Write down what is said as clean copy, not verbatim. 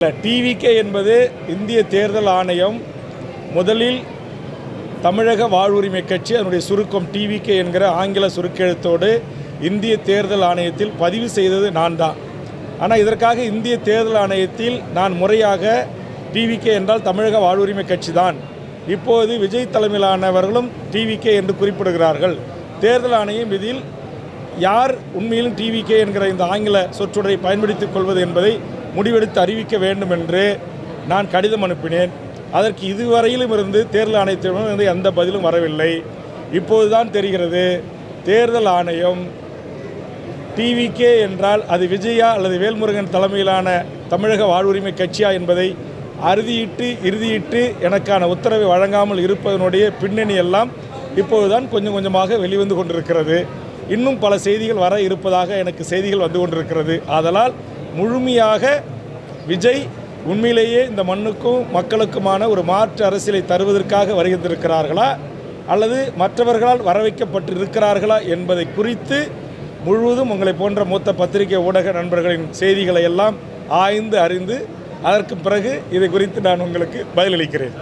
TVK என்பது இந்திய தேர்தல் ஆணையம் முதலில் தமிழக வாழ்வுரிமை கட்சி அதனுடைய சுருக்கம் டிவிகே என்கிற ஆங்கில சுருக்கெழுத்தோடு இந்திய தேர்தல் ஆணையத்தில் பதிவு செய்தது நான் தான். ஆனால் இதற்காக இந்திய தேர்தல் ஆணையத்தில் நான் முறையாக டிவிகே என்றால் தமிழக வாழ்வுரிமை கட்சி தான், இப்போது விஜய் தலைமையிலானவர்களும் டிவிகே என்று குறிப்பிடுகிறார்கள். தேர்தல் ஆணையம் இதில் யார் உண்மையிலும் டிவிகே என்கிற இந்த ஆங்கில சொற்றொடரை பயன்படுத்திக் கொள்வது என்பதை முடிவெடுத்து அறிவிக்க வேண்டும் என்று நான் கடிதம் அனுப்பினேன். அதற்கு இதுவரையிலும் இருந்து தேர்தல் ஆணையத்திடமிருந்து எந்த பதிலும் வரவில்லை. இப்போதுதான் தெரிகிறது தேர்தல் ஆணையம் டிவிகே என்றால் அது விஜயா அல்லது வேல்முருகன் தலைமையிலான தமிழக வாழ்வுரிமை கட்சியா என்பதை இறுதியிட்டு எனக்கான உத்தரவை வழங்காமல் இருப்பதனுடைய பின்னணி எல்லாம் இப்போதுதான் கொஞ்சம் கொஞ்சமாக வெளிவந்து கொண்டிருக்கிறது. இன்னும் பல செய்திகள் வர இருப்பதாக எனக்கு செய்திகள் வந்து கொண்டிருக்கிறது. ஆதலால் முழுமையாக விஜய் உண்மையிலேயே இந்த மண்ணுக்கும் மக்களுக்குமான ஒரு மாற்று அரசியலை தருவதற்காக வருகின்றிருக்கிறார்களா அல்லது மற்றவர்களால் வரவைக்கப்பட்டு இருக்கிறார்களா என்பதை குறித்து முழுவதும் உங்களை போன்ற மூத்த பத்திரிகை ஊடக நண்பர்களின் செய்திகளை எல்லாம் ஆய்ந்து அறிந்து அதற்கு பிறகு இதை குறித்து நான் உங்களுக்கு பதிலளிக்கிறேன்.